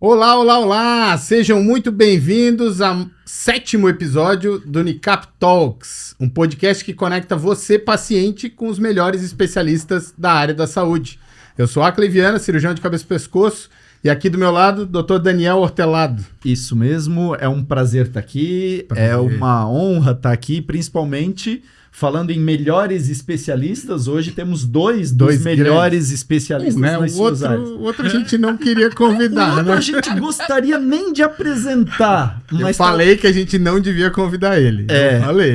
Olá, olá, olá! Sejam muito bem-vindos ao 7º episódio do Unicap Talks, um podcast que conecta você, paciente, com os melhores especialistas da área da saúde. Eu sou Acley Viana, cirurgião de cabeça e pescoço, e aqui do meu lado, Dr. Daniel Hortelado. Isso mesmo, é um prazer estar aqui, é uma honra estar aqui, principalmente falando em melhores especialistas. Hoje temos dois melhores especialistas nas suas áreas. O outro a gente não queria convidar, né? A gente gostaria nem de apresentar. Mas eu falei que a gente não devia convidar ele.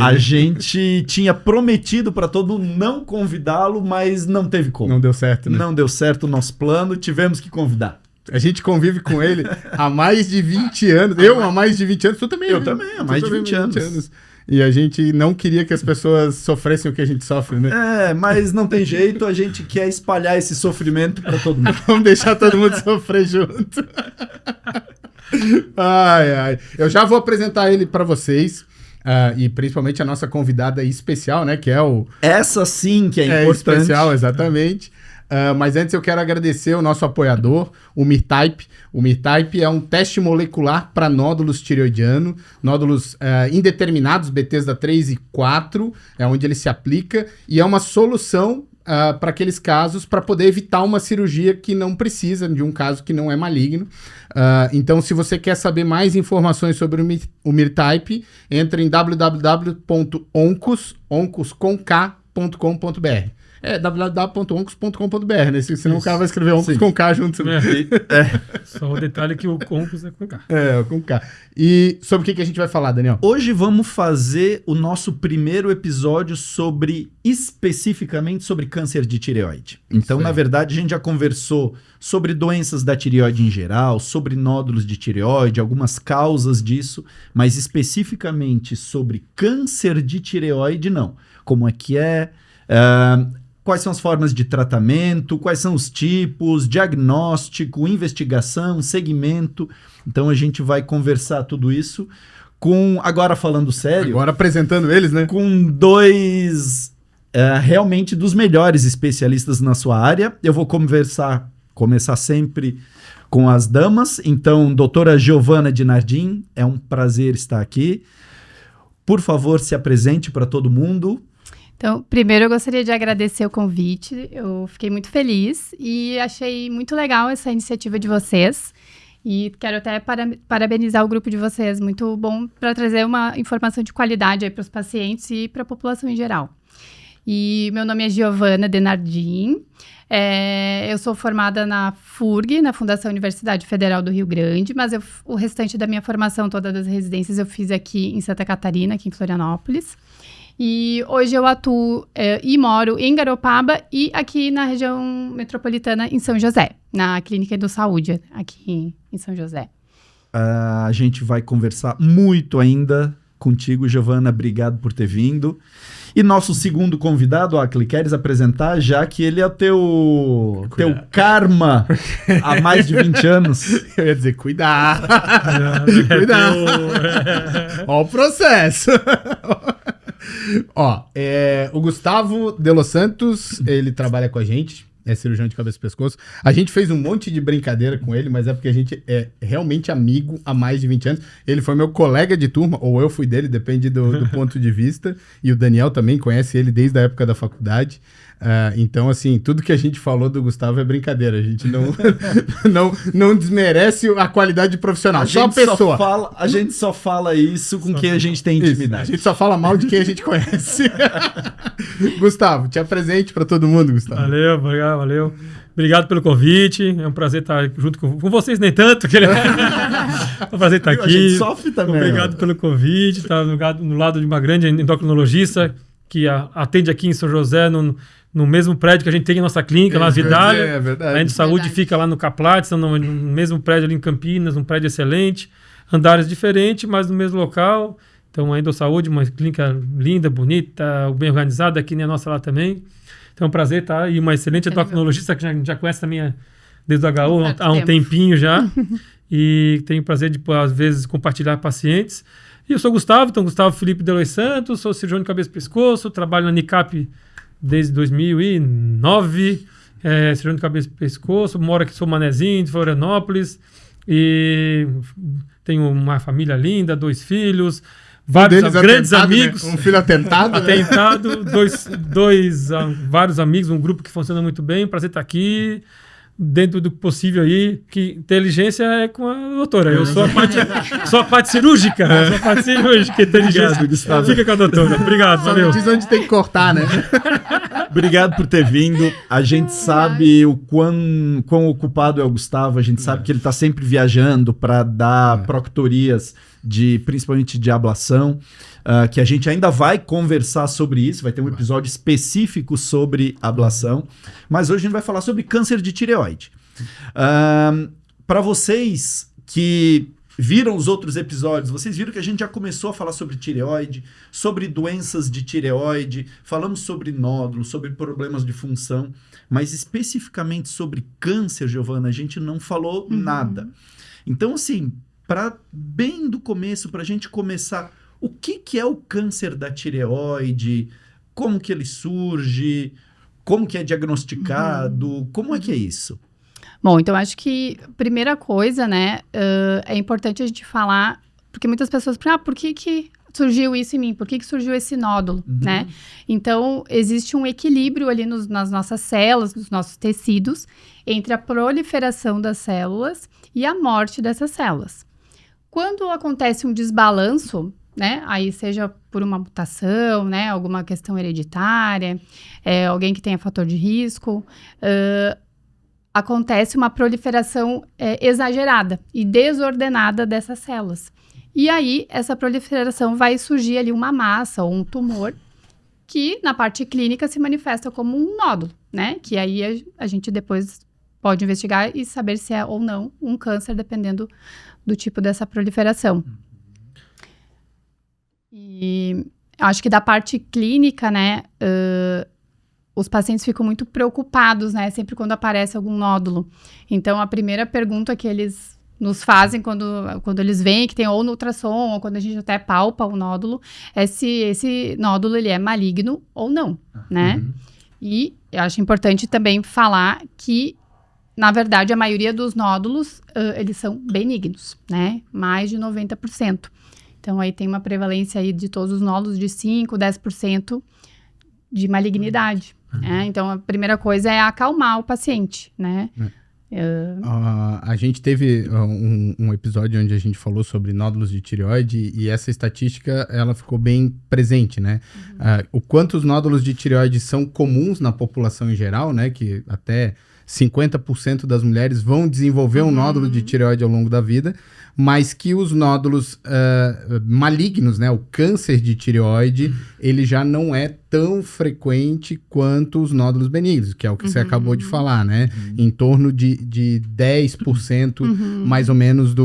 A gente tinha prometido para todo mundo não convidá-lo, mas não teve como. Não deu certo, né? Não deu certo o nosso plano, tivemos que convidar. A gente convive com ele há mais de 20 anos. Eu há mais de 20 anos. Tu também. Eu também, há mais de 20 anos. E a gente não queria que as pessoas sofressem o que a gente sofre, né? Mas não tem jeito, a gente quer espalhar esse sofrimento para todo mundo. Vamos deixar todo mundo sofrer junto. Ai. Eu já vou apresentar ele para vocês. E principalmente a nossa convidada especial, né? Que é o... Essa sim que é importante. Especial, exatamente. Mas antes eu quero agradecer o nosso apoiador, o MirType. O MirType é um teste molecular para nódulos tireoidianos, nódulos indeterminados, Bethesda 3 e 4, é onde ele se aplica, e é uma solução para aqueles casos, para poder evitar uma cirurgia que não precisa, de um caso que não é maligno. Então, se você quer saber mais informações sobre o MirType, entre em www.oncos.com.br. www.oncos.com.br, né? Senão o cara vai escrever Oncos com K junto. Só o detalhe que o Oncos é com K. Com K. E sobre o que a gente vai falar, Daniel? Hoje vamos fazer o nosso primeiro episódio especificamente sobre câncer de tireoide. Então, na verdade, a gente já conversou sobre doenças da tireoide em geral, sobre nódulos de tireoide, algumas causas disso, mas especificamente sobre câncer de tireoide, não. Como é que é? Quais são as formas de tratamento, quais são os tipos, diagnóstico, investigação, segmento. Então a gente vai conversar tudo isso agora falando sério. Agora apresentando eles, né? Com dois realmente dos melhores especialistas na sua área. Eu vou começar sempre com as damas. Então, doutora Giovana Dinardim, é um prazer estar aqui. Por favor, se apresente para todo mundo. Então, primeiro eu gostaria de agradecer o convite, eu fiquei muito feliz e achei muito legal essa iniciativa de vocês e quero até parabenizar o grupo de vocês, muito bom para trazer uma informação de qualidade aí para os pacientes e para a população em geral. E meu nome é Giovana Dinardim, eu sou formada na FURG, na Fundação Universidade Federal do Rio Grande, mas o restante da minha formação, todas as residências eu fiz aqui em Santa Catarina, aqui em Florianópolis. E hoje eu atuo e moro em Garopaba e aqui na região metropolitana em São José, na Clínica do Saúde, aqui em São José. A gente vai conversar muito ainda contigo, Giovana, obrigado por ter vindo. E nosso segundo convidado, Acley, queres apresentar, já que ele é o teu karma há mais de 20 anos? Eu ia dizer, cuidado. Cuidado. Ó o processo. O Gustavo de Los Santos, ele trabalha com a gente, é cirurgião de cabeça e pescoço. A gente fez um monte de brincadeira com ele, mas é porque a gente é realmente amigo há mais de 20 anos. Ele foi meu colega de turma, ou eu fui dele, depende do ponto de vista. E o Daniel também conhece ele desde a época da faculdade. Então, assim, tudo que a gente falou do Gustavo é brincadeira. A gente não desmerece a qualidade profissional. Só a pessoa. A gente só fala isso com quem a gente tem intimidade. Isso, a gente só fala mal de quem a gente conhece. Gustavo, te apresente para todo mundo, Gustavo. Valeu. Obrigado pelo convite. É um prazer estar junto com vocês, nem tanto. É um prazer estar aqui. A gente sofre também. Obrigado pelo convite. Estar no lado de uma grande endocrinologista que atende aqui em São José, no mesmo prédio que a gente tem em nossa clínica, lá na Vidália. É verdade. A Endo Saúde fica lá no Caplatz, no mesmo prédio ali em Campinas, um prédio excelente. Andares diferentes, mas no mesmo local. Então, a Endo Saúde, uma clínica linda, bonita, bem organizada, aqui nem a nossa lá também. Então, é um prazer estar aí. Uma excelente endocrinologista que já conhece também desde o HU há um tempinho já. E tenho o prazer de, às vezes, compartilhar pacientes. E eu sou Gustavo, então Gustavo Felipe de Los Santos, sou cirurgião de cabeça e pescoço, trabalho na NICAP desde 2009, cirurgião de cabeça e pescoço, moro aqui, sou manezinho, de Florianópolis, e tenho uma família linda, 2 filhos, vários grandes amigos. Né? Um filho atentado. Atentado, vários amigos, um grupo que funciona muito bem, prazer estar aqui. Dentro do possível aí, que inteligência é com a doutora. Eu sou a parte cirúrgica. Sou a parte cirúrgica, inteligência. Fica com a doutora. Obrigado, valeu. Diz onde tem que cortar, né? Obrigado por ter vindo. A gente sabe o quão ocupado é o Gustavo. A gente sabe que ele está sempre viajando para dar proctorias, principalmente de ablação. Que a gente ainda vai conversar sobre isso, vai ter um episódio específico sobre ablação, mas hoje a gente vai falar sobre câncer de tireoide. Para vocês que viram os outros episódios, vocês viram que a gente já começou a falar sobre tireoide, sobre doenças de tireoide, falamos sobre nódulos, sobre problemas de função, mas especificamente sobre câncer, Giovana, a gente não falou nada. Então, assim, bem do começo, para a gente começar... O que é o câncer da tireoide? Como que ele surge? Como que é diagnosticado? Como é que é isso? Bom, então acho que a primeira coisa, né, é importante a gente falar, porque muitas pessoas perguntam, por que surgiu isso em mim? Por que surgiu esse nódulo, né? Então, existe um equilíbrio ali nas nossas células, nos nossos tecidos, entre a proliferação das células e a morte dessas células. Quando acontece um desbalanço, né? Aí seja por uma mutação, né? Alguma questão hereditária, alguém que tenha fator de risco, acontece uma proliferação exagerada e desordenada dessas células. E aí, essa proliferação vai surgir ali uma massa ou um tumor que, na parte clínica, se manifesta como um nódulo, né? Que aí a gente depois pode investigar e saber se é ou não um câncer, dependendo do tipo dessa proliferação. E acho que da parte clínica, né, os pacientes ficam muito preocupados, né, sempre quando aparece algum nódulo. Então, a primeira pergunta que eles nos fazem quando eles veem que tem ou no ultrassom, ou quando a gente até palpa o nódulo, é se esse nódulo ele é maligno ou não, né? E eu acho importante também falar que, na verdade, a maioria dos nódulos, eles são benignos, né? Mais de 90%. Então, aí tem uma prevalência aí de todos os nódulos de 5%, 10% de malignidade. Né? Então, a primeira coisa é acalmar o paciente, né? A gente teve um episódio onde a gente falou sobre nódulos de tireoide e essa estatística, ela ficou bem presente, né? O quanto os nódulos de tireoide são comuns na população em geral, né? Que até 50% das mulheres vão desenvolver um nódulo de tireoide ao longo da vida, mas que os nódulos malignos, né, o câncer de tireoide, ele já não é tão frequente quanto os nódulos benignos, que é o que você acabou de falar, né? Em torno de 10%, mais ou menos,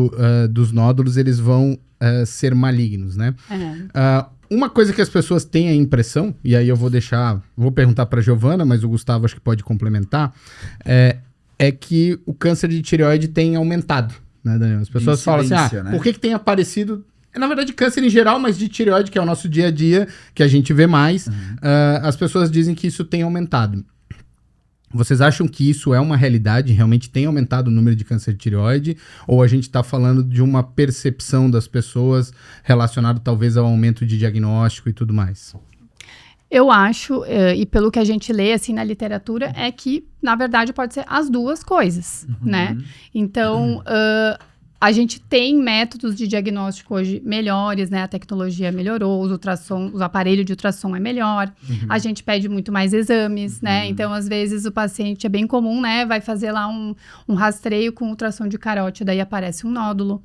dos nódulos, eles vão ser malignos, né? Uma coisa que as pessoas têm a impressão, e aí eu vou perguntar para a Giovana, mas o Gustavo acho que pode complementar, é que o câncer de tireoide tem aumentado, né, Daniel? As pessoas falam assim, né? Por que tem aparecido... Na verdade, câncer em geral, mas de tireoide, que é o nosso dia a dia, que a gente vê mais, as pessoas dizem que isso tem aumentado. Vocês acham que isso é uma realidade? Realmente tem aumentado o número de câncer de tireoide? Ou a gente está falando de uma percepção das pessoas relacionada talvez ao aumento de diagnóstico e tudo mais? Eu acho, e pelo que a gente lê assim na literatura, é que, na verdade, pode ser as duas coisas, né? Então, a gente tem métodos de diagnóstico hoje melhores, né? A tecnologia melhorou, os aparelhos de ultrassom é melhor, a gente pede muito mais exames, né? Então, às vezes, o paciente é bem comum, né? Vai fazer lá um rastreio com ultrassom de carótida, daí aparece um nódulo.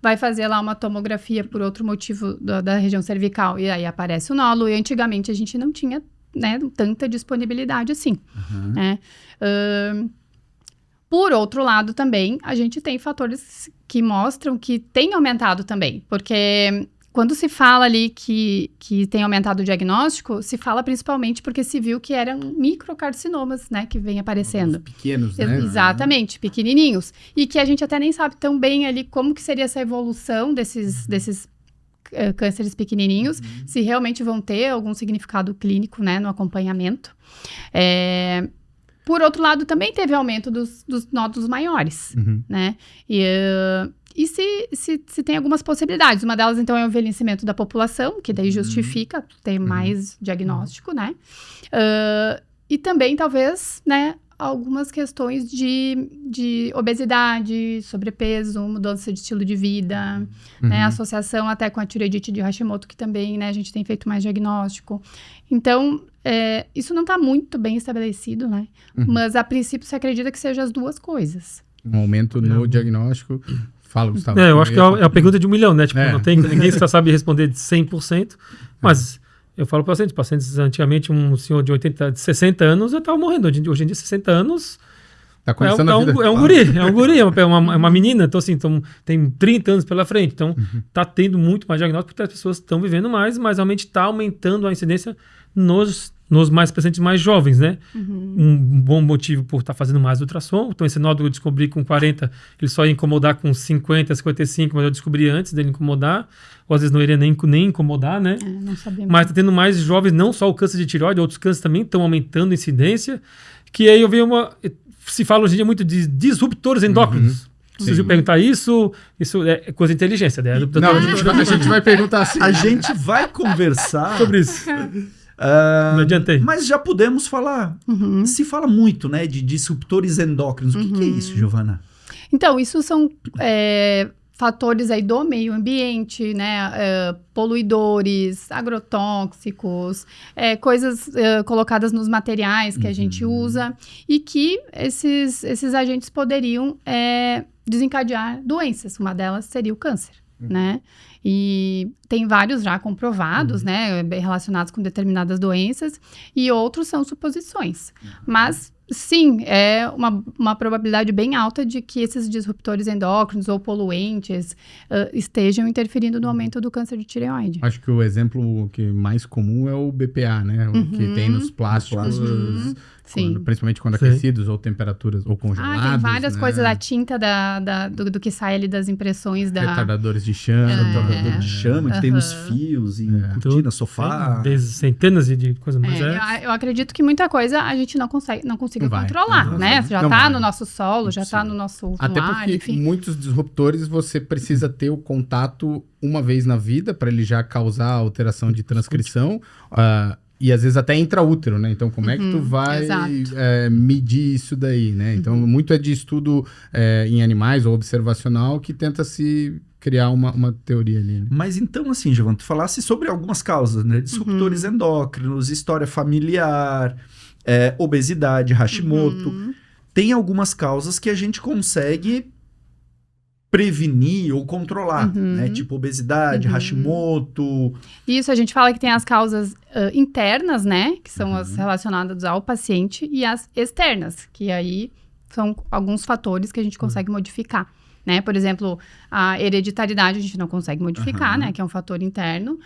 Vai fazer lá uma tomografia por outro motivo da região cervical, e aí aparece um nódulo. E antigamente a gente não tinha, né, tanta disponibilidade assim, né? Por outro lado, também, a gente tem fatores que mostram que tem aumentado também, porque quando se fala ali que tem aumentado o diagnóstico, se fala principalmente porque se viu que eram microcarcinomas, né, que vem aparecendo. Os pequenos, né? Exatamente, pequenininhos. E que a gente até nem sabe tão bem ali como que seria essa evolução desses cânceres pequenininhos, se realmente vão ter algum significado clínico, né, no acompanhamento. Por outro lado, também teve aumento dos nódulos maiores, né? E se tem algumas possibilidades. Uma delas, então, é o envelhecimento da população, que daí justifica ter mais diagnóstico, né? E também, talvez, né, algumas questões de obesidade, sobrepeso, mudança de estilo de vida, né, associação até com a tireoidite de Hashimoto, que também, né, a gente tem feito mais diagnóstico. Então, isso não está muito bem estabelecido, né? Mas, a princípio, se acredita que seja as duas coisas. Um aumento no diagnóstico. Fala, Gustavo. Eu acho que é a pergunta de 1 milhão, né? Tipo, não tem ninguém que sabe responder de 100%, mas eu falo para pacientes antigamente, um senhor de 60 anos já estava morrendo. Hoje em dia, 60 anos tá começando a vida. É um guri, é uma menina, então assim, tem 30 anos pela frente, então tá tendo muito mais diagnóstico porque as pessoas estão vivendo mais, mas realmente está aumentando a incidência nos mais pacientes mais jovens, né? Um bom motivo por estar fazendo mais ultrassom. Então, esse nódulo eu descobri com 40, ele só ia incomodar com 50, 55, mas eu descobri antes dele incomodar. Ou às vezes não iria nem incomodar, né? Não sabemos. Mas está tendo mais jovens, não só o câncer de tireoide, outros cânceres também estão aumentando a incidência. Que aí eu vi se fala hoje em dia muito de disruptores endócrinos. Se eu perguntar isso é coisa de inteligência, né? Não, a gente vai perguntar assim. A gente vai conversar sobre isso. Não adiantei. Mas já podemos falar. Se fala muito, né, de disruptores endócrinos. O que é isso, Giovana? Então, isso são fatores aí do meio ambiente, né? Poluidores, agrotóxicos, coisas colocadas nos materiais que a gente usa e que esses agentes poderiam desencadear doenças. Uma delas seria o câncer, né? E tem vários já comprovados, né, relacionados com determinadas doenças, e outros são suposições. Mas, sim, é uma probabilidade bem alta de que esses disruptores endócrinos ou poluentes estejam interferindo no aumento do câncer de tireoide. Acho que o exemplo que mais comum é o BPA, né? O que tem nos plásticos, principalmente quando aquecidos ou temperaturas ou congelados. Tem várias coisas, a tinta do que sai ali das impressões retardadores de chama. Retardador de chama, que tem nos fios, em cortina, sofá. Centenas de coisas mais. Eu acredito que muita coisa a gente não consiga controlar, né? Já está no nosso solo, já está no nosso Até ar, porque enfim. muitos disruptores você precisa ter o contato uma vez na vida para ele já causar alteração de transcrição. E às vezes até intraútero, né? Então, como é que tu vai medir isso daí, né? Então, muito é de estudo em animais ou observacional que tenta se criar uma teoria ali. Né? Mas então, assim, Giovana, tu falasse sobre algumas causas, né? Disruptores endócrinos, história familiar, obesidade, Hashimoto. Tem algumas causas que a gente consegue prevenir ou controlar, né? Tipo obesidade, Hashimoto. Isso, a gente fala que tem as causas internas, né? Que são as relacionadas ao paciente, e as externas, que aí são alguns fatores que a gente consegue modificar, né? Por exemplo, a hereditariedade a gente não consegue modificar, né? Que é um fator interno.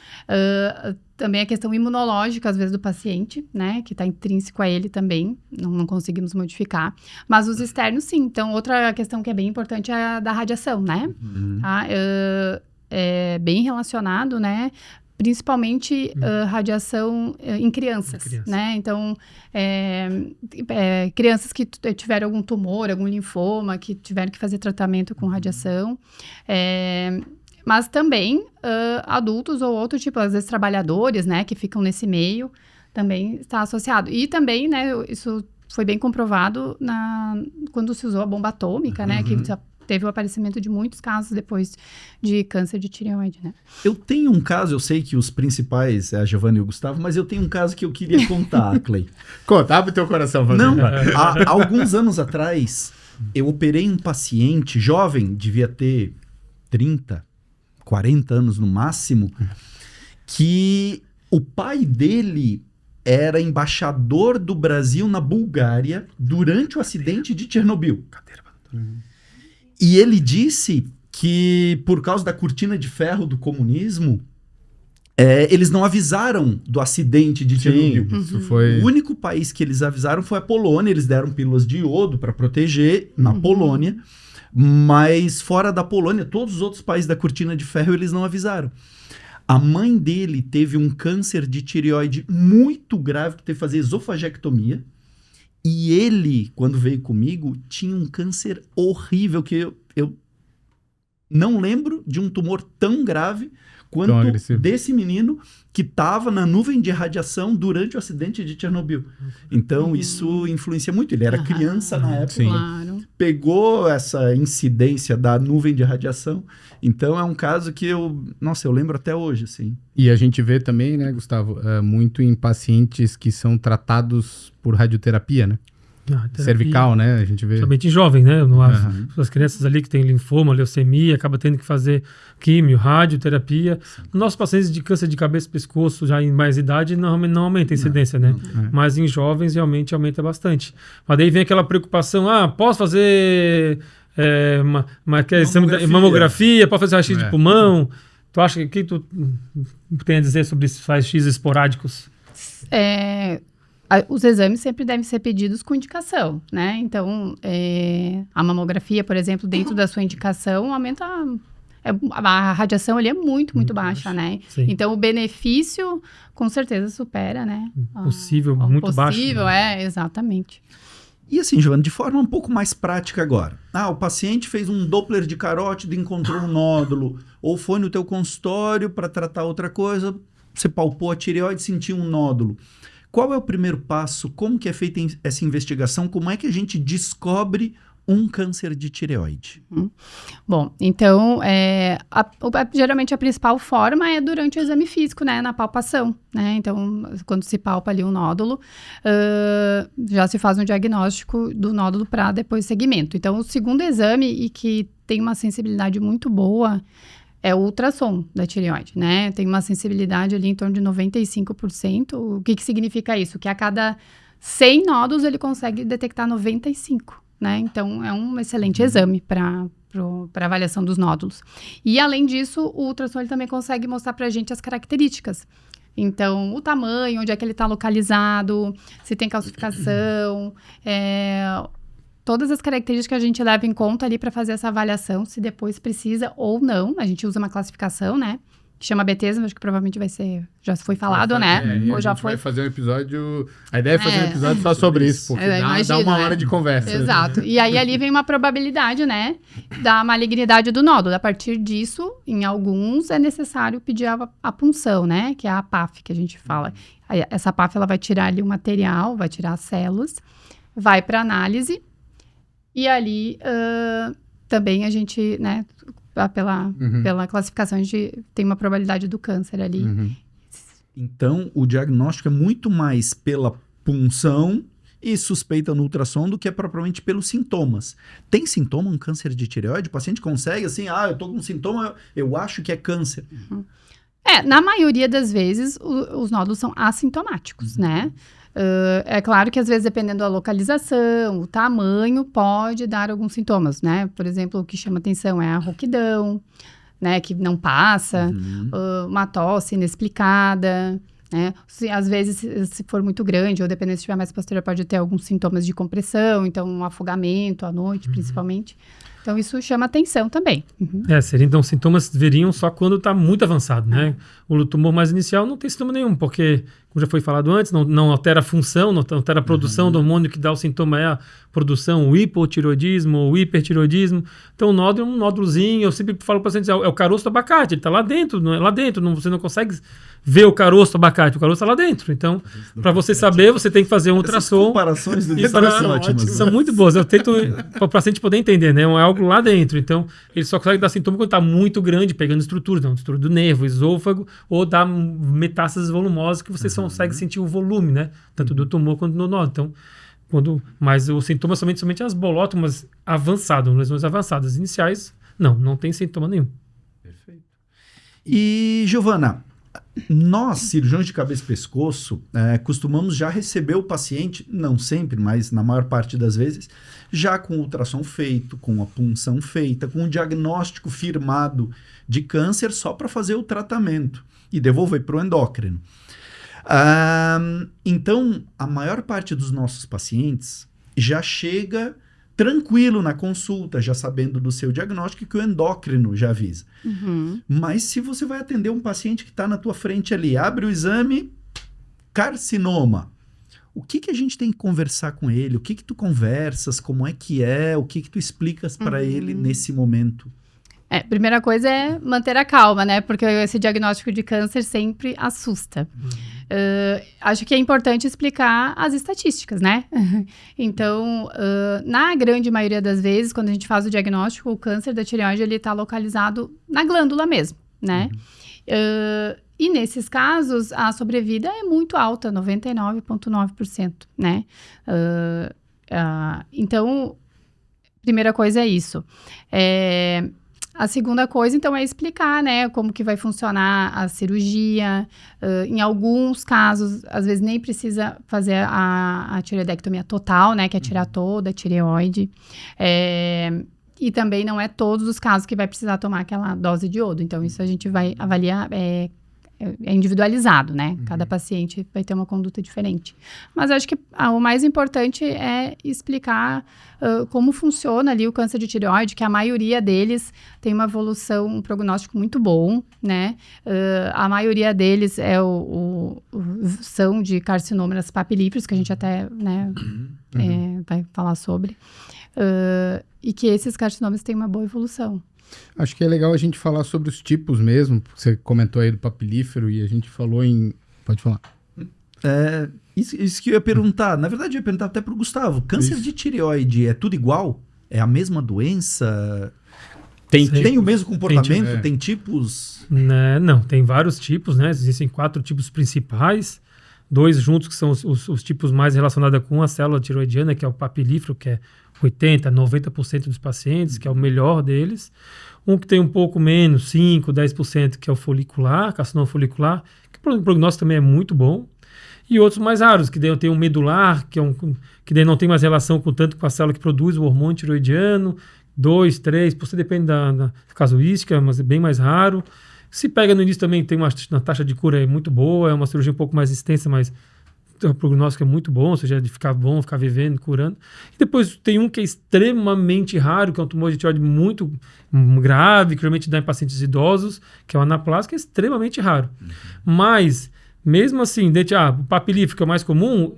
Também a questão imunológica, às vezes, do paciente, né? Que está intrínseco a ele também, não conseguimos modificar. Mas os externos, sim. Então, outra questão que é bem importante é a da radiação, né? É bem relacionado, né? Principalmente radiação em crianças, né? Então, crianças que tiveram algum tumor, algum linfoma, que tiveram que fazer tratamento com radiação. Mas também adultos ou outro tipo, às vezes trabalhadores, né? Que ficam nesse meio, também está associado. E também, né? Isso foi bem comprovado quando se usou a bomba atômica, né? Que teve o aparecimento de muitos casos depois de câncer de tireoide, né? Eu tenho um caso, eu sei que os principais é a Giovana e o Gustavo, mas eu tenho um caso que eu queria contar, Clay. Conta, abre teu coração. Não, há alguns anos atrás, eu operei um paciente jovem, devia ter 30, 40 anos no máximo, que o pai dele era embaixador do Brasil na Bulgária durante o acidente de Chernobyl. E ele disse que, por causa da cortina de ferro do comunismo, eles não avisaram do acidente de Chernobyl. Isso foi... O único país que eles avisaram foi a Polônia. Eles deram pílulas de iodo para proteger na Polônia. Mas fora da Polônia, todos os outros países da cortina de ferro, eles não avisaram. A mãe dele teve um câncer de tireoide muito grave, que teve que fazer esofagectomia. E ele, quando veio comigo, tinha um câncer horrível, que eu não lembro de um tumor tão grave quanto desse menino que estava na nuvem de radiação durante o acidente de Chernobyl. Então, isso influencia muito. Ele era criança na época, Claro. pegou essa incidência da nuvem de radiação. Então, é um caso que eu lembro até hoje, assim. E a gente vê também, né, Gustavo, muito em pacientes que são tratados por radioterapia, né? Cervical, né? A gente vê. Principalmente em jovem, né? As crianças ali que têm linfoma, leucemia, acaba tendo que fazer químio, radioterapia. Nossos pacientes de câncer de cabeça e pescoço, já em mais idade, não aumenta a incidência, né? Mas em jovens, realmente, aumenta bastante. Mas daí vem aquela preocupação, posso fazer mamografia, posso fazer raio-x de pulmão? Tu acha que tu tem a dizer sobre esses raio-x esporádicos? Os exames sempre devem ser pedidos com indicação, né? Então, a mamografia, por exemplo, dentro da sua indicação, aumenta... a radiação ali é muito baixa, né? Sim. Então, o benefício, com certeza, supera, né? Muito baixo. Exatamente. E assim, Giovana, de forma um pouco mais prática agora. O paciente fez um Doppler de carótida e encontrou um nódulo, ou foi no teu consultório para tratar outra coisa, você palpou a tireoide e sentiu um nódulo. Qual é o primeiro passo? Como que é feita essa investigação? Como é que a gente descobre um câncer de tireoide? Bom, então, geralmente a principal forma é durante o exame físico, né? Na palpação, né? Então, quando se palpa ali um nódulo, já se faz um diagnóstico do nódulo para depois segmento. Então, o segundo exame, e que tem uma sensibilidade muito boa, é o ultrassom da tireoide, né? Tem uma sensibilidade ali em torno de 95%. O que significa isso? Que a cada 100 nódulos ele consegue detectar 95, né? Então, é um excelente exame para avaliação dos nódulos. E, além disso, o ultrassom ele também consegue mostrar para a gente as características. Então, o tamanho, onde é que ele está localizado, se tem calcificação, todas as características que a gente leva em conta ali para fazer essa avaliação, se depois precisa ou não. A gente usa uma classificação, né? Que chama BTs, mas que provavelmente já foi falado, né? Ou já foi. Vai fazer um episódio... A ideia é fazer um episódio só sobre isso, porque dá uma hora de conversa. Exato. E aí ali vem uma probabilidade, né? Da malignidade do nódulo. A partir disso, em alguns, é necessário pedir a punção, né? Que é a PAF, que a gente fala. Aí, essa PAF, ela vai tirar ali o material, vai tirar as células, vai para análise. E ali, também a gente, né, pela classificação, a gente tem uma probabilidade do câncer ali. Então, o diagnóstico é muito mais pela punção e suspeita no ultrassom do que propriamente pelos sintomas. Tem sintoma um câncer de tireoide? O paciente consegue, assim, eu tô com sintoma, eu acho que é câncer. Na maioria das vezes, os nódulos são assintomáticos, né? É claro que, às vezes, dependendo da localização, o tamanho, pode dar alguns sintomas, né? Por exemplo, o que chama atenção é a rouquidão, né? Que não passa, uma tosse inexplicada, né? Às vezes, se for muito grande, ou dependendo se estiver mais posterior, pode ter alguns sintomas de compressão, então um afogamento à noite, principalmente. Então, isso chama atenção também. Então, sintomas veriam só quando está muito avançado, né? O tumor mais inicial não tem sintoma nenhum, porque, como já foi falado antes, não altera a função, não altera a produção do hormônio que dá o sintoma, é a produção, o hipotireoidismo ou o hipertireoidismo. Então, o nódulo é um nódulozinho, eu sempre falo para o paciente, é o caroço do abacate, ele está lá dentro, você não consegue ver o caroço do abacate, o caroço está lá dentro. Então, para você saber, você tem que fazer um ultrassom. Comparações do são muito boas. Eu tento, para o paciente poder entender, né? É algo lá dentro. Então, ele só consegue dar sintoma quando está muito grande, pegando estrutura. Então, estrutura do nervo, esôfago, ou dá metástases volumosas que você consegue sentir o volume, né? Tanto do tumor quanto do nódulo. Então, mas o sintoma somente as bolótomas avançadas, lesões avançadas. Iniciais, não tem sintoma nenhum. Perfeito. E, Giovana, nós, cirurgiões de cabeça e pescoço, costumamos já receber o paciente, não sempre, mas na maior parte das vezes, já com o ultrassom feito, com a punção feita, com o diagnóstico firmado de câncer só para fazer o tratamento e devolver para o endócrino. Então, a maior parte dos nossos pacientes já chega tranquilo na consulta, já sabendo do seu diagnóstico, que o endócrino já avisa. Mas se você vai atender um paciente que está na tua frente ali, abre o exame, carcinoma, o que a gente tem que conversar com ele? O que tu conversas? Como é que é? O que tu explicas para ele nesse momento? Primeira coisa é manter a calma, né? Porque esse diagnóstico de câncer sempre assusta. Acho que é importante explicar as estatísticas, né? Então, na grande maioria das vezes, quando a gente faz o diagnóstico, o câncer da tireoide, ele está localizado na glândula mesmo, né? E nesses casos, a sobrevida é muito alta, 99,9%, né? Então, primeira coisa é isso. A segunda coisa, então, é explicar, né, como que vai funcionar a cirurgia. Em alguns casos, às vezes nem precisa fazer a tireoidectomia total, né, que é tirar toda a tireoide. E também não é todos os casos que vai precisar tomar aquela dose de iodo. Então, isso a gente vai avaliar, é individualizado, né? Cada paciente vai ter uma conduta diferente. Mas acho que o mais importante é explicar como funciona ali o câncer de tireoide, que a maioria deles tem uma evolução, um prognóstico muito bom, né? A maioria deles são de carcinômatas papilíferos, que a gente até, né, vai falar sobre. E que esses carcinomas têm uma boa evolução. Acho que é legal a gente falar sobre os tipos mesmo, porque você comentou aí do papilífero e a gente falou em... Pode falar. Isso que eu ia perguntar. Na verdade, eu ia perguntar até pro Gustavo. Câncer de tireoide é tudo igual? É a mesma doença? Tem o mesmo comportamento? Tem tipos? Não, tem vários tipos, né? Existem 4 tipos principais. 2 juntos que são os tipos mais relacionados com a célula tireoidiana, que é o papilífero, que é 80%, 90% dos pacientes, que é o melhor deles. Um que tem um pouco menos, 5%, 10%, que é o folicular, carcinoma folicular, que o prognóstico também é muito bom. E outros mais raros, que daí tem um medular, que daí não tem mais relação tanto com a célula que produz o hormônio tireoidiano, 2%, 3%, depende da casuística, mas é bem mais raro. Se pega no início também tem uma taxa de cura muito boa, é uma cirurgia um pouco mais extensa, mas o prognóstico é muito bom, ou seja, de ficar bom, ficar vivendo, curando. E depois tem um que é extremamente raro, que é um tumor de tireoide muito grave, que geralmente dá em pacientes idosos, que é o anaplásico, que é extremamente raro. Mas, mesmo assim, o papilífero, que é o mais comum,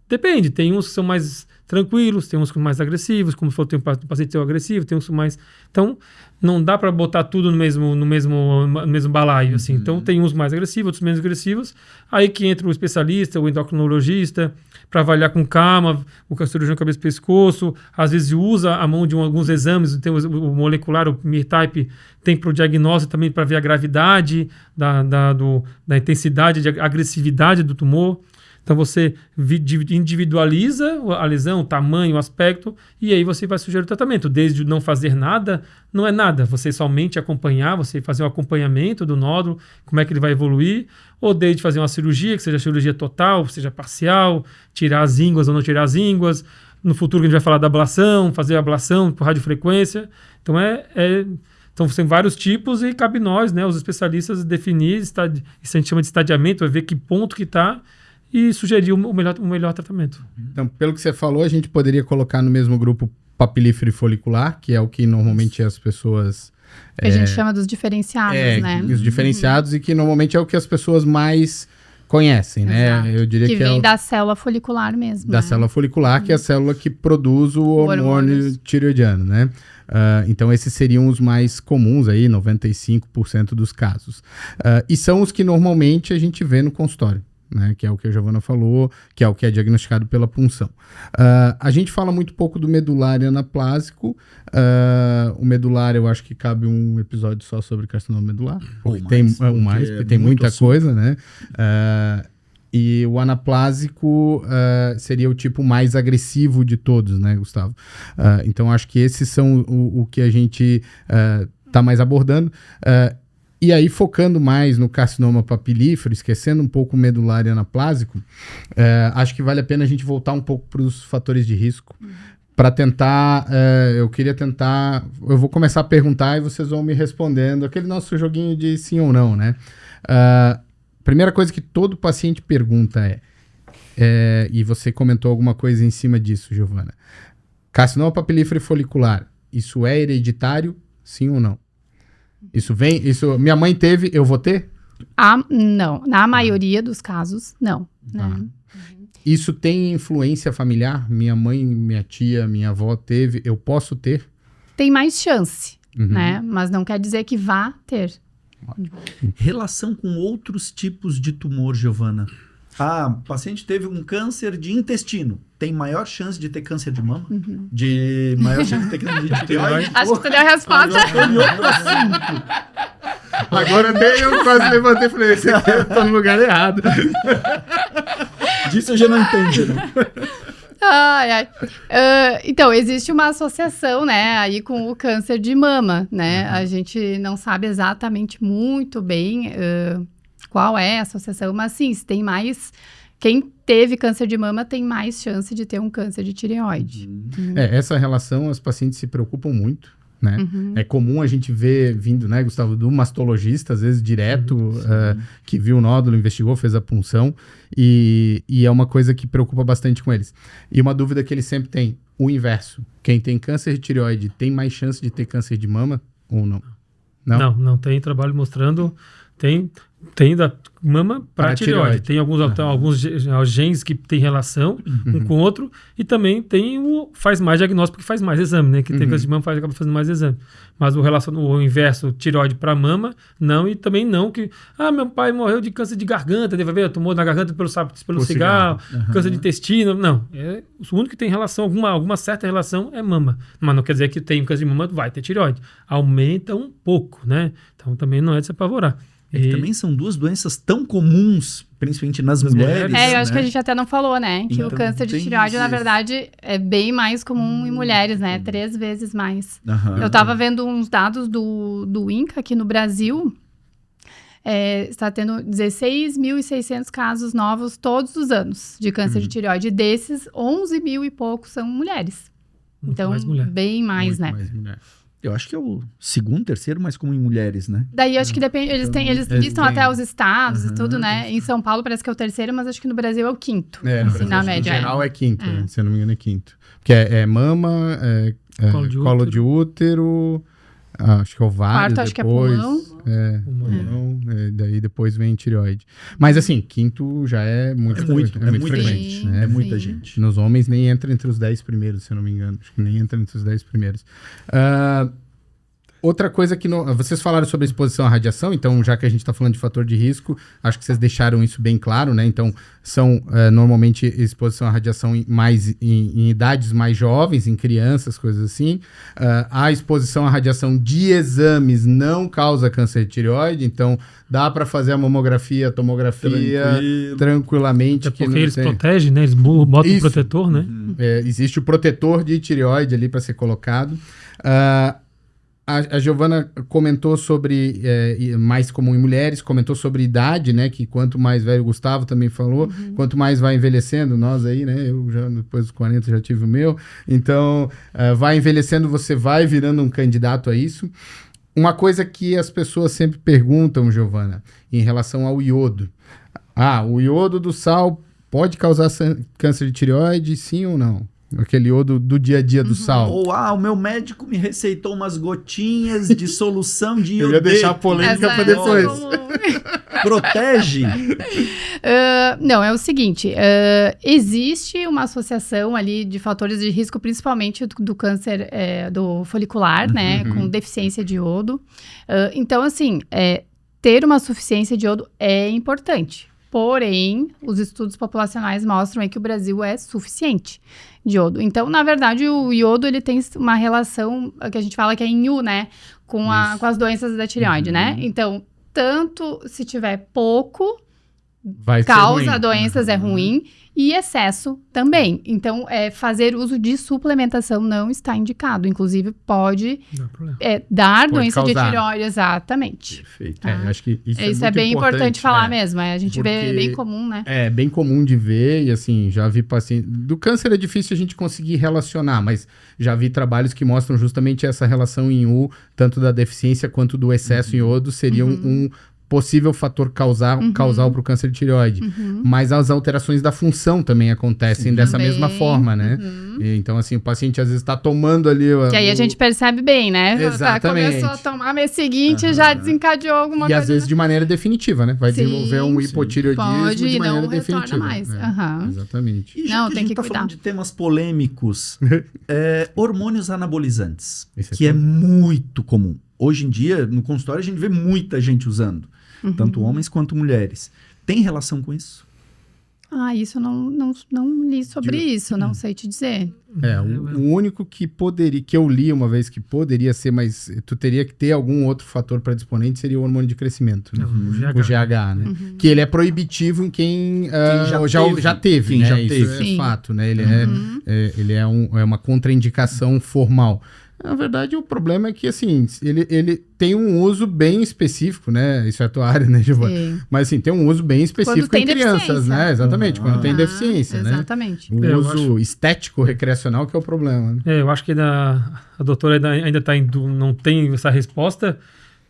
depende. Tem uns que são mais tranquilos, tem uns que são mais agressivos, como se for, tem um paciente agressivo, tem uns mais... Então, não dá para botar tudo no mesmo balaio, assim. Então, tem uns mais agressivos, outros menos agressivos. Aí que entra o especialista, o endocrinologista, para avaliar com calma, o cirurgião cabeça e pescoço. Às vezes usa a mão de alguns exames, tem o molecular, o MIR-type, tem para o diagnóstico também para ver a gravidade da intensidade, de agressividade do tumor. Então, você individualiza a lesão, o tamanho, o aspecto, e aí você vai sugerir o tratamento. Desde não fazer nada, não é nada. Você somente acompanhar, você fazer um acompanhamento do nódulo, como é que ele vai evoluir, ou desde fazer uma cirurgia, que seja cirurgia total, seja parcial, tirar as ínguas ou não tirar as ínguas. No futuro, a gente vai falar da ablação, fazer a ablação por radiofrequência. Então, Então, tem vários tipos e cabe nós, né, os especialistas, definir, isso a gente chama de estadiamento, vai ver que ponto que está, e sugerir o melhor tratamento. Então, pelo que você falou, a gente poderia colocar no mesmo grupo papilífero e folicular, que é o que normalmente as pessoas... Que a gente chama dos diferenciados, né? Os diferenciados, e que normalmente é o que as pessoas mais conhecem, Exato. né? Eu diria que vem da célula folicular mesmo. Da célula folicular, que é a célula que produz o hormônio tireoidiano, né? Então, esses seriam os mais comuns aí, 95% dos casos. E são os que normalmente a gente vê no consultório, né, que é o que a Giovana falou, que é o que é diagnosticado pela punção. A gente fala muito pouco do medular e anaplásico. O medular, eu acho que cabe um episódio só sobre carcinoma medular. Tem muita coisa, né? E o anaplásico seria o tipo mais agressivo de todos, né, Gustavo? Então, acho que esses são o que a gente está mais abordando. E aí, focando mais no carcinoma papilífero, esquecendo um pouco o medular e anaplásico, acho que vale a pena a gente voltar um pouco para os fatores de risco, para tentar, eu vou começar a perguntar e vocês vão me respondendo, aquele nosso joguinho de sim ou não, né? Primeira coisa que todo paciente pergunta e você comentou alguma coisa em cima disso, Giovana, carcinoma papilífero folicular, isso é hereditário, sim ou não? Isso minha mãe teve, eu vou ter? Não, na maioria dos casos, não. Né? Isso tem influência familiar? Minha mãe, minha tia, minha avó teve, eu posso ter? Tem mais chance, né? Mas não quer dizer que vá ter. Relação com outros tipos de tumor, Giovana. O paciente teve um câncer de intestino. Tem maior chance de ter câncer de mama? De maior chance de ter câncer de tireoide? Acho que tu deu a resposta. Agora até eu quase levantei e falei, esse aqui eu tô no lugar errado. Disso eu já não entendo, né? Então, existe uma associação, né, aí com o câncer de mama, né? A gente não sabe exatamente muito bem qual é a associação, mas sim, se tem mais... Quem teve câncer de mama tem mais chance de ter um câncer de tireoide. Essa relação, os pacientes se preocupam muito, né? É comum a gente ver vindo, né, Gustavo, do mastologista, às vezes direto, que viu o nódulo, investigou, fez a punção, e é uma coisa que preocupa bastante com eles. E uma dúvida que eles sempre têm, o inverso. Quem tem câncer de tireoide tem mais chance de ter câncer de mama ou não? Não tem trabalho mostrando... Tem da mama para tireoide. Tem alguns genes que tem relação um com o outro. E também tem faz mais diagnóstico que faz mais exame, né? Que tem câncer de mama, acaba fazendo mais exame. Mas o inverso, tireoide para mama, não. E também não que... meu pai morreu de câncer de garganta. Deve haver tumor na garganta pelo cigarro. Câncer de intestino. Não. O único que tem relação, alguma certa relação é mama. Mas não quer dizer que tem câncer de mama, vai ter tireoide. Aumenta um pouco, né? Então também não é de se apavorar. Também são duas doenças tão comuns, principalmente nas mulheres. Eu acho que a gente até não falou, né? Que então, o câncer de tireoide, na verdade, é bem mais comum em mulheres, né? 3 vezes mais. Eu tava vendo uns dados do INCA aqui no Brasil. Está tendo 16.600 casos novos todos os anos de câncer de tireoide. Desses, 11 mil e poucos são mulheres. Então, bem mais, né? Mais mulher. Eu acho que é o segundo, terceiro mais comum em mulheres, né? Daí acho que depende, eles listam até os estados e tudo, né? Em São Paulo parece que é o terceiro, mas acho que no Brasil é o quinto. Assim, na média. Em geral é quinto, né? Se eu não me engano é quinto. Porque é mama, colo de útero, acho que é ovário. Quarto, acho que é pulmão. Pulmão, daí depois vem tireoide. Mas assim, quinto já é muito frequente. Né? É muita gente. Nos homens nem entra entre os 10 primeiros, se eu não me engano. Acho que nem entra entre os 10 primeiros. Outra coisa que... Vocês falaram sobre a exposição à radiação, então já que a gente está falando de fator de risco, acho que vocês deixaram isso bem claro, né? Então, são normalmente exposição à radiação em idades mais jovens, em crianças, coisas assim. A exposição à radiação de exames não causa câncer de tireoide, então dá para fazer a mamografia, a tomografia tranquilamente. Porque eles protegem, né? Eles botam o protetor, né? Existe o protetor de tireoide ali para ser colocado. A Giovana comentou sobre mais comum em mulheres, comentou sobre idade, né? Que quanto mais velho, o Gustavo também falou, quanto mais vai envelhecendo, nós aí, né? Eu já depois dos 40 já tive o meu. Então, vai envelhecendo, você vai virando um candidato a isso. Uma coisa que as pessoas sempre perguntam, Giovana, em relação ao iodo. O iodo do sal pode causar câncer de tireoide, sim ou não? Aquele iodo do dia a dia do sal. Ou, o meu médico me receitou umas gotinhas de solução de iodeto. Eu ia deixar a polêmica para depois. Protege? Não, é o seguinte. Existe uma associação ali de fatores de risco, principalmente do câncer do folicular, né? Com deficiência de iodo. Então, assim, ter uma suficiência de iodo é importante. Porém, os estudos populacionais mostram aí que o Brasil é suficiente de iodo. Então, na verdade, o iodo ele tem uma relação que a gente fala que é em U, né? Com as doenças da tireoide, né? Então, tanto se tiver pouco, causa doenças é ruim, e excesso também. Então, fazer uso de suplementação não está indicado. Inclusive, pode dar doença de tireoide, exatamente. Perfeito. Acho que isso é bem importante falar mesmo. A gente vê bem comum, né? É bem comum de ver, e assim, já vi paciente... Do câncer é difícil a gente conseguir relacionar, mas já vi trabalhos que mostram justamente essa relação em U, tanto da deficiência quanto do excesso em iodo, seria um possível fator causal para o câncer de tireoide. Mas as alterações da função também acontecem dessa também. mesma forma, né? E, então, assim, o paciente às vezes está tomando ali... Que aí a gente percebe bem, né? Exatamente. Começou a tomar, mês seguinte já desencadeou alguma coisa. E às vezes de maneira definitiva, né? Vai Sim, desenvolver um hipotireoidismo pode, de maneira não retorna definitiva. mais. É, exatamente. E já Não, que tem a gente que tá cuidar. falando de temas polêmicos, hormônios anabolizantes, Isso é que é tudo. muito comum. Hoje em dia, no consultório, a gente vê muita gente usando, tanto homens quanto mulheres. Tem relação com isso? Isso eu não li sobre isso, não sei te dizer. O único que eu li uma vez que poderia ser, mas tu teria que ter algum outro fator predisponente, seria o hormônio de crescimento, né? O GH, né? Que ele é proibitivo em quem já teve, Quem né? já Isso teve. é Sim. fato, né? Ele é uma contraindicação formal. Na verdade, o problema é que, assim, ele tem um uso bem específico, né? Isso é a tua área, né, Giovana? Sim. Mas, assim, tem um uso bem específico tem em crianças, deficiência. né? Exatamente, quando tem Ah, deficiência, né? Exatamente. O Eu uso estético recreacional que é o problema, né? Eu acho que a doutora ainda está não tem essa resposta,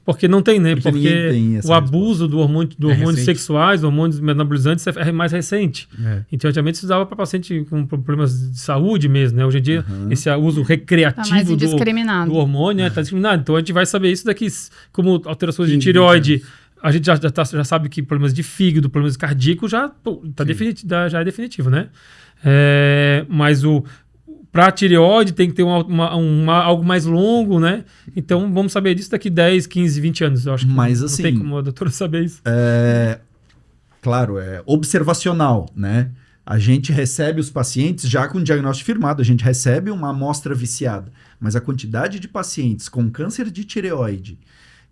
porque não tem, né? Porque ninguém tem essa o abuso do hormônios recente. sexuais, hormônios anabolizantes é mais recente. É. Então, antigamente se usava para paciente com problemas de saúde mesmo, né? Hoje em dia, esse uso Tá mais recreativo indiscriminado. do hormônio está discriminado. Então, a gente vai saber isso daqui, como alterações de 15, tireoide. A gente já sabe que problemas de fígado, problemas cardíacos já é definitivo, né? Mas para tireoide tem que ter algo mais longo, né? Então vamos saber disso daqui 10, 15, 20 anos. Eu acho que Mas, não assim, tem como a doutora saber isso. Claro, é observacional, né? A gente recebe os pacientes já com diagnóstico firmado, a gente recebe uma amostra viciada, mas a quantidade de pacientes com câncer de tireoide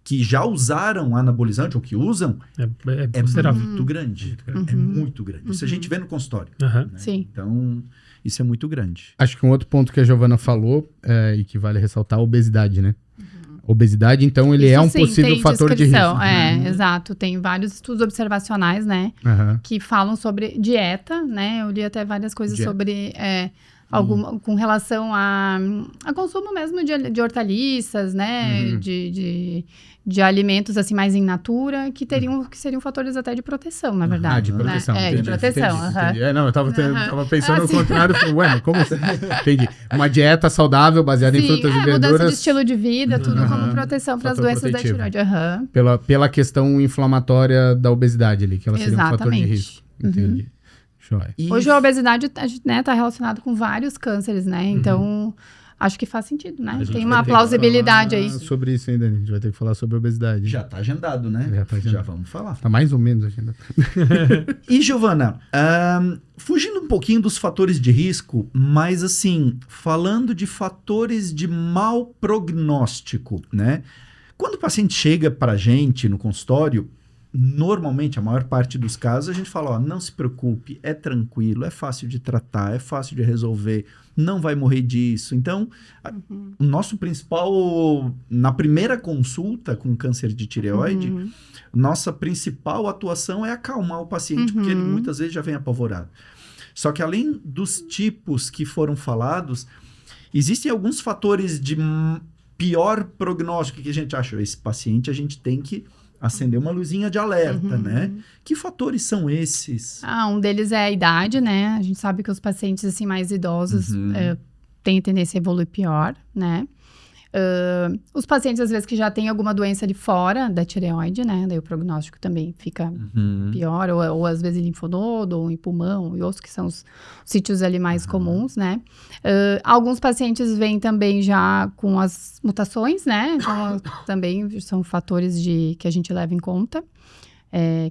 que já usaram anabolizante ou que usam É considerável. muito grande. É muito grande. Isso a gente vê no consultório. Aham. né? Sim. Então, isso é muito grande. Acho que um outro ponto que a Giovana falou e que vale ressaltar é a obesidade, né? Obesidade, então, ele Isso, é um sim, possível tem fator de descrição. risco. Exato. Tem vários estudos observacionais, né? Aham. Que falam sobre dieta, né? Eu li até várias coisas Dieta. sobre com relação a consumo mesmo de hortaliças, né? De alimentos assim mais in natura, que seriam fatores até de proteção, na verdade. de proteção. Né? De entendi, proteção. entendi, aham. entendi. Não, eu tava pensando Ah, no sim. contrário. Falei, mas como assim? Entendi. Uma dieta saudável, baseada em Sim, frutas e mudança de verduras. estilo de vida, tudo como proteção para as Fator doenças protetivo. da tireoide. Aham. Pela questão inflamatória da obesidade ali, que ela seria um fator de Exatamente. risco. Entendi. Joia. E Hoje a obesidade tá relacionada com vários cânceres, né? Então, acho que faz sentido, né? gente Tem vai uma ter que plausibilidade falar aí. sobre isso ainda, a gente vai ter que falar sobre obesidade. já está agendado, né? Já tá agendado. Já vamos falar. Tá mais ou menos ainda. E, Giovana, fugindo um pouquinho dos fatores de risco, mas assim, falando de fatores de mau prognóstico, né? Quando o paciente chega para a gente no consultório, normalmente, a maior parte dos casos, a gente fala, ó, não se preocupe, é tranquilo, é fácil de tratar, é fácil de resolver, não vai morrer disso. Então, o nosso principal, na primeira consulta com câncer de tireoide, nossa principal atuação é acalmar o paciente, porque ele muitas vezes já vem apavorado. Só que além dos tipos que foram falados, existem alguns fatores de pior prognóstico que a gente acha, esse paciente a gente tem que acender uma luzinha de alerta, né? Que fatores são esses? Um deles é a idade, né? A gente sabe que os pacientes assim mais idosos têm tendência a evoluir pior, né? Os pacientes, às vezes, que já têm alguma doença de fora da tireoide, né? Daí o prognóstico também fica pior, ou às vezes em linfonodo, ou em pulmão, e outros que são os sítios ali mais comuns, né? Alguns pacientes vêm também já com as mutações, né? Então, também são fatores que a gente leva em conta.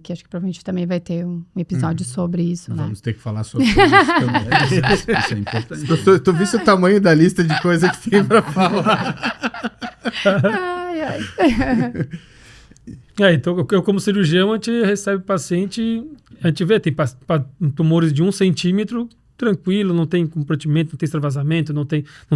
Que acho que provavelmente também vai ter um episódio sobre isso, né? Vamos ter que falar sobre isso também. Isso é importante. Tu viste o tamanho da lista de coisas que tem pra falar? Ai. Então, eu como cirurgião, a gente recebe paciente, a gente vê, tem tumores de 1 centímetro, tranquilo, não tem comprometimento, não tem extravasamento, não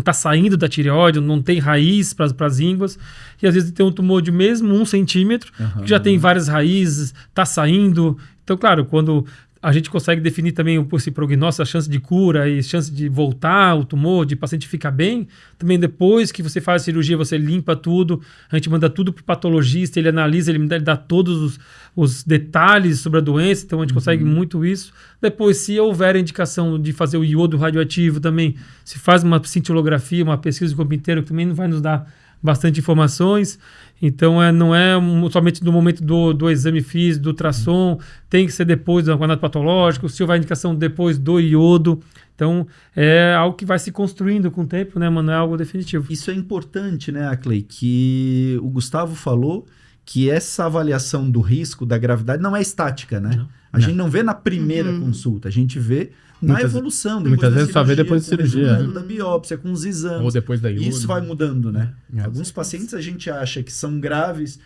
tá saindo da tireoide, não tem raiz para as ínguas, e às vezes tem um tumor de mesmo 1 centímetro, que já tem várias raízes, tá saindo. Então, claro, quando a gente consegue definir também esse prognóstico, a chance de cura e chance de voltar o tumor, de paciente ficar bem. Também depois que você faz a cirurgia, você limpa tudo, a gente manda tudo para o patologista, ele analisa, ele dá todos os detalhes sobre a doença, então a gente consegue muito isso. Depois, se houver a indicação de fazer o iodo radioativo também, se faz uma cintilografia, uma pesquisa de corpo inteiro, que também vai nos dar bastante informações. Então, não é somente no momento do exame físico, do ultrassom, tem que ser depois do análise patológico, se houver indicação depois do iodo. Então, é algo que vai se construindo com o tempo, né, mano? É algo definitivo. Isso é importante, né, Acley, que o Gustavo falou que essa avaliação do risco, da gravidade, não é estática, né? Não. A gente não vê na primeira consulta, a gente vê na evolução. Muitas vezes só vê depois da cirurgia. Da biópsia, com os exames. Ou depois da iodo. Isso vai mudando, né? É. Alguns pacientes a gente acha que são graves,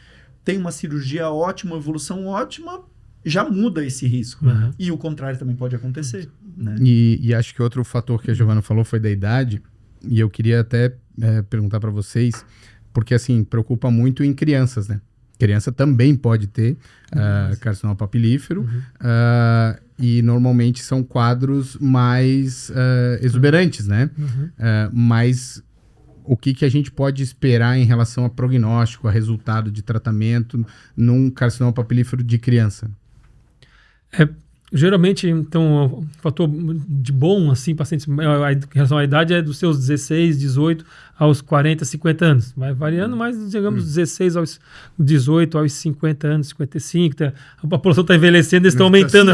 tem uma cirurgia ótima, uma evolução ótima, já muda esse risco. E o contrário também pode acontecer, né? E acho que outro fator que a Giovana falou foi da idade, e eu queria até perguntar para vocês, porque assim, preocupa muito em crianças, né? Criança também pode ter carcinoma papilífero, e normalmente são quadros mais exuberantes, né? Mas o que a gente pode esperar em relação a prognóstico, a resultado de tratamento num carcinoma papilífero de criança? Geralmente, então, o fator de bom, assim, pacientes, em relação à idade, é dos seus 16, 18 aos 40, 50 anos. Vai variando, mas, digamos, 16 aos 18, aos 50 anos, 55. A população está envelhecendo, eles estão aumentando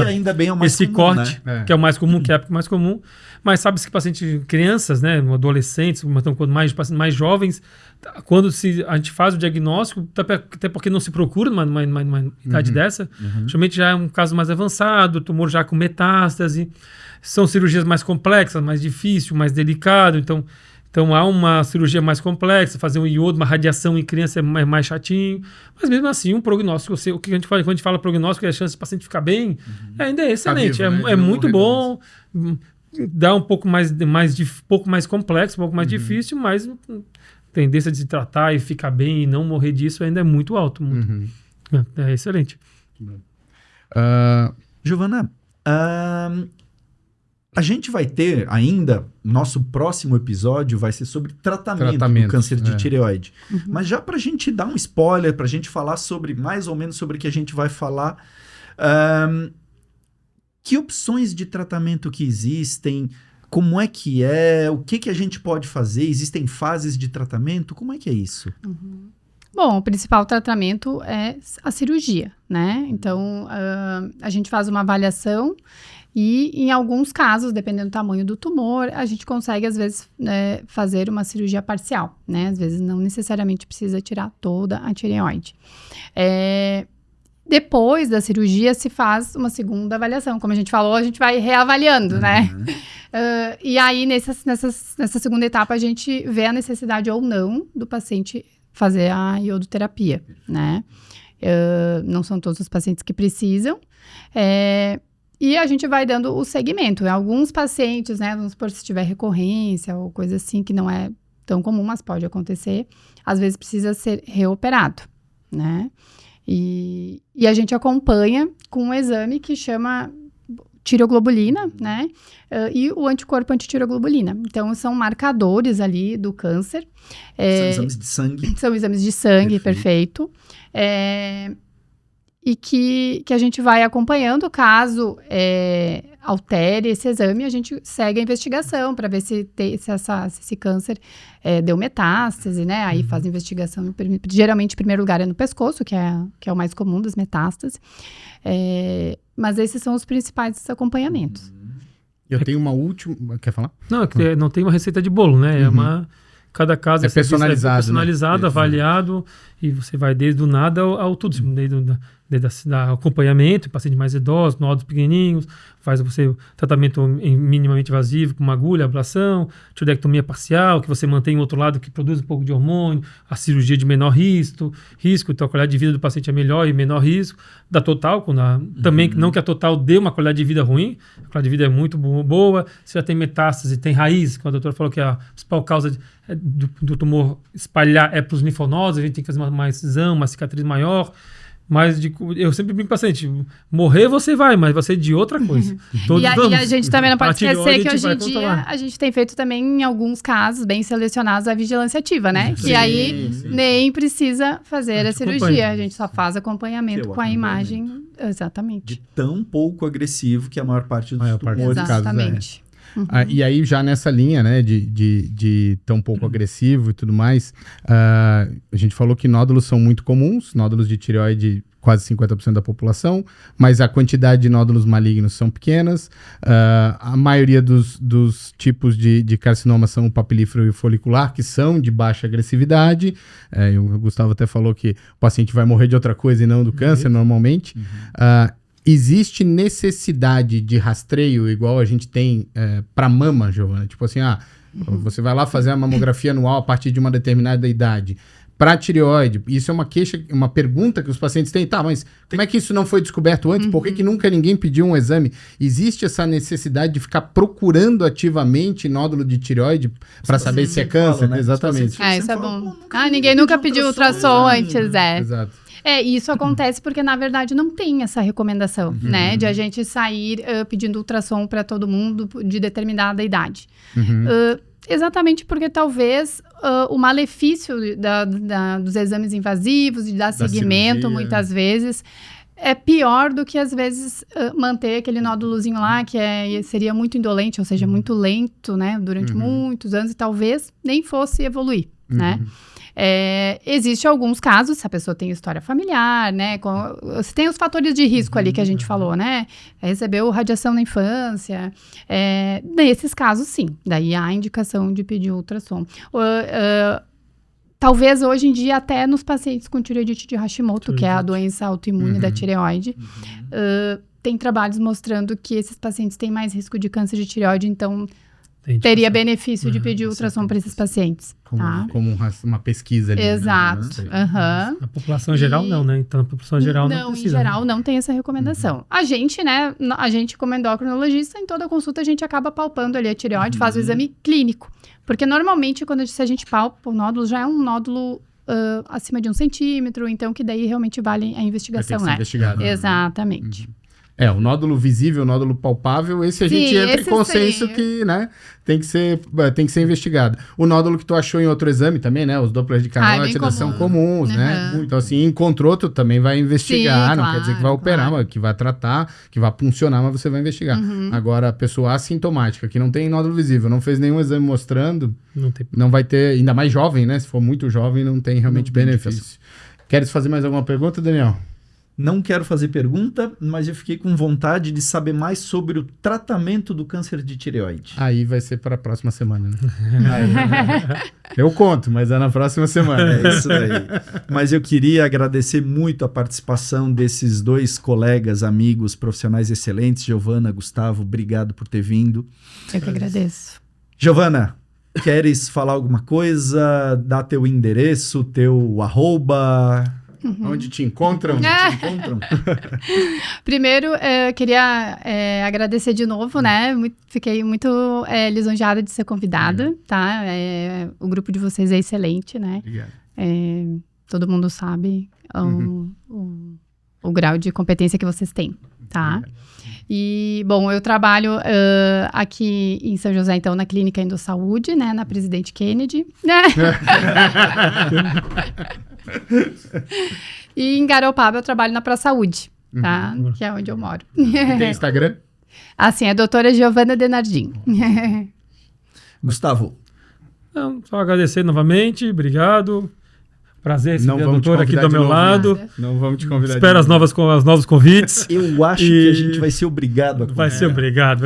ainda bem é o mais esse comum, corte, né? que é o mais comum, que é a época mais comum. Mas sabe-se que pacientes, crianças, né, adolescentes, quando mais jovens, quando a gente faz o diagnóstico, até porque não se procura uma idade dessa, geralmente já é um caso mais avançado, tumor já com metástase, são cirurgias mais complexas, mais difícil, mais delicado, então há uma cirurgia mais complexa, fazer um iodo, uma radiação em criança é mais chatinho, mas mesmo assim um prognóstico, o que a gente fala, quando a gente fala prognóstico, é a chance do paciente ficar bem, ainda é excelente, tá vivo, né? é muito bom, dá um pouco mais complexo, um pouco mais difícil, mas a tendência de se tratar e ficar bem e não morrer disso ainda é muito alto. É excelente. Giovana, a gente vai ter ainda, nosso próximo episódio vai ser sobre tratamento do câncer de tireoide. Mas já para a gente dar um spoiler, para a gente falar sobre, mais ou menos sobre o que a gente vai falar, que opções de tratamento que existem, como é que é, o que a gente pode fazer, existem fases de tratamento, como é que é isso? Bom, o principal tratamento é a cirurgia, né? Então, a gente faz uma avaliação e, em alguns casos, dependendo do tamanho do tumor, a gente consegue, às vezes, fazer uma cirurgia parcial, né? Às vezes, não necessariamente precisa tirar toda a tireoide. Depois da cirurgia, se faz uma segunda avaliação. Como a gente falou, a gente vai reavaliando, né? E aí, nessa segunda etapa, a gente vê a necessidade ou não do paciente fazer a iodoterapia, né? Não são todos os pacientes que precisam. E a gente vai dando o segmento. Em alguns pacientes, né? Vamos supor, se tiver recorrência ou coisa assim, que não é tão comum, mas pode acontecer. Às vezes precisa ser reoperado, né? E a gente acompanha com um exame que chama tireoglobulina, né? E o anticorpo antitireoglobulina. Então, são marcadores ali do câncer. São exames de sangue. São exames de sangue, perfeito. E que a gente vai acompanhando. Caso altere esse exame, a gente segue a investigação para ver se esse câncer deu metástase, né? Aí faz a investigação. Geralmente, em primeiro lugar, é no pescoço, que é o mais comum das metástases. Mas esses são os principais acompanhamentos. Eu tenho uma última... Quer falar? Não, não tem uma receita de bolo, né? Cada caso é personalizado, né? Avaliado, e você vai desde o nada ao tudo, desde acompanhamento, paciente mais idoso, nódulos pequenininhos, faz você tratamento minimamente invasivo, com uma agulha, ablação, tiroidectomia parcial, que você mantém o outro lado que produz um pouco de hormônio, a cirurgia de menor risco, então a qualidade de vida do paciente é melhor e menor risco, da total, também não que a total dê uma qualidade de vida ruim, a qualidade de vida é muito boa, se já tem metástase, tem raiz, quando a doutora falou que a principal causa do tumor espalhar é para os linfonodos, a gente tem que fazer mais exame, uma cicatriz maior. Mas eu sempre brinco com o paciente, morrer você vai, mas vai ser de outra coisa. Todos E a gente também não pode esquecer que hoje em dia controlar. a gente tem feito também, em alguns casos bem selecionados, a vigilância ativa, né? Sim, Que aí sim. nem precisa fazer a cirurgia, acompanha. a gente só faz acompanhamento Que é o com a acompanhamento. imagem. Exatamente. De tão pouco agressivo que a maior parte dos Maior parte tumores... dos casos, Exatamente. E aí, já nessa linha, né, de tão pouco agressivo e tudo mais, a gente falou que nódulos são muito comuns, nódulos de tireoide, quase 50% da população, mas a quantidade de nódulos malignos são pequenas. A maioria dos tipos de carcinoma são o papilífero e o folicular, que são de baixa agressividade. O Gustavo até falou que o paciente vai morrer de outra coisa e não do câncer, normalmente. Existe necessidade de rastreio, igual a gente tem para mama, Giovana? Tipo assim, você vai lá fazer a mamografia anual a partir de uma determinada idade. Para tireoide, isso é uma queixa, uma pergunta que os pacientes têm. Tá, mas como é que isso não foi descoberto antes? Por que nunca ninguém pediu um exame? Existe essa necessidade de ficar procurando ativamente nódulo de tireoide para saber se é câncer? falam, né? Exatamente. Os pacientes Isso é falam, bom. "Pô, nunca Ninguém nunca pediu pediu ultrassom ultrassom ainda." antes, Exato. Isso acontece porque, na verdade, não tem essa recomendação, né? De a gente sair pedindo ultrassom para todo mundo de determinada idade. Exatamente porque talvez o malefício dos exames invasivos, de dar seguimento, cirurgia. muitas vezes, é pior do que, às vezes, manter aquele nódulozinho lá, que seria muito indolente, ou seja, muito lento, né? Durante muitos anos e talvez nem fosse evoluir, né? Existem alguns casos, se a pessoa tem história familiar, né? Você tem os fatores de risco ali que a gente falou, né? Recebeu radiação na infância. Nesses casos, sim. Daí há a indicação de pedir ultrassom. Talvez hoje em dia, até nos pacientes com tireoidite de Hashimoto, que é a doença autoimune da tireoide, tem trabalhos mostrando que esses pacientes têm mais risco de câncer de tireoide, então teria benefício de pedir ultrassom para esses pacientes. Como uma pesquisa ali. Exato. Né? A população em geral não, né? Então a população em geral não precisa. Em geral não tem essa recomendação. A gente, né, como endocrinologista, em toda consulta a gente acaba palpando ali a tireoide, faz o exame clínico. Porque normalmente, se a gente palpa o nódulo, já é um nódulo acima de 1 centímetro, então que daí realmente vale a investigação, Vai ter que ser investigado. Exatamente. O nódulo visível, o nódulo palpável, esse a gente entra em consenso que, né, tem que ser investigado. O nódulo que tu achou em outro exame também, né, os Dopplers de carótida são comuns, né? Então, assim, encontrou, tu também vai investigar, não quer dizer que vai operar, mas que vai tratar, que vai funcionar, mas você vai investigar. Agora, a pessoa assintomática, que não tem nódulo visível, não fez nenhum exame mostrando, não vai ter, ainda mais jovem, né, se for muito jovem, não tem realmente benefício. Queres fazer mais alguma pergunta, Daniel? Não quero fazer pergunta, mas eu fiquei com vontade de saber mais sobre o tratamento do câncer de tireoide. Aí vai ser para a próxima semana, né? Eu conto, mas é na próxima semana. É isso aí. Mas eu queria agradecer muito a participação desses dois colegas, amigos, profissionais excelentes. Giovana, Gustavo, obrigado por ter vindo. Eu que agradeço. Giovana, queres falar alguma coisa? Dá teu endereço, teu @... Onde te encontram? Primeiro, eu queria agradecer de novo, né? Fiquei muito lisonjeada de ser convidada, tá? O grupo de vocês é excelente, né? Obrigado. Todo mundo sabe o grau de competência que vocês têm, tá? E, bom, eu trabalho aqui em São José, então, na Clínica Endossaúde, né? Na Presidente Kennedy. E em Garopaba eu trabalho na ProSaúde, tá? Que é onde eu moro. E tem Instagram? Assim, é a doutora Giovana Denardim. Gustavo. Só agradecer novamente, obrigado. Prazer receber a vamos te doutora aqui convidar do de meu novo. lado. Não vamos te convidar. Espero os novos convites. Eu acho que a gente vai ser obrigado a Vai ser obrigado.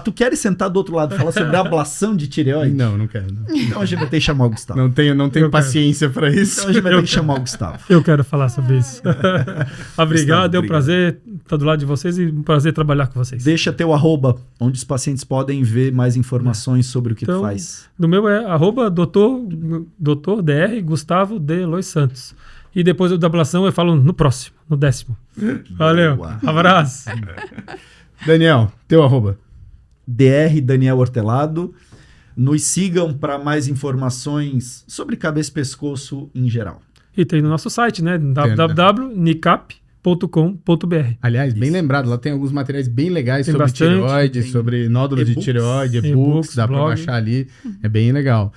Tu queres sentar do outro lado e falar sobre a ablação de tireoide? Não quero. Não. Então a gente vai ter que chamar o Gustavo. Não tenho paciência para isso. Então a gente vai ter que chamar o Gustavo. Eu quero falar sobre isso. Obrigado, é um obrigado. prazer estar do lado de vocês e um prazer trabalhar com vocês. Deixa teu @, onde os pacientes podem ver mais informações sobre o que tu faz. No meu é @Dr. Dr. Gustavo de Lois Santos. E depois da ablação eu falo no próximo, no 10º. Valeu, abraço. Daniel, teu @. Dr. Daniel Hortelado. Nos sigam para mais informações sobre cabeça e pescoço em geral. E tem no nosso site, né? www.nicap.com.br. Aliás, bem lembrado, lá tem alguns materiais bem legais Tem sobre bastante. tireoide, sobre nódulos de tireoide, e-books, dá para blog. baixar ali, é bem legal.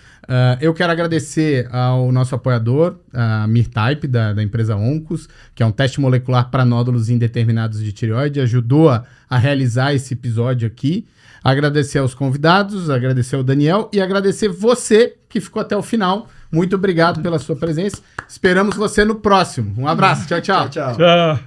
Eu quero agradecer ao nosso apoiador, a Mirtype, da empresa Oncos, que é um teste molecular para nódulos indeterminados de tireoide, ajudou a realizar esse episódio aqui. Agradecer aos convidados, agradecer ao Daniel e agradecer você que ficou até o final. Muito obrigado pela sua presença. Esperamos você no próximo. Um abraço. Tchau, tchau. Tchau. Tchau.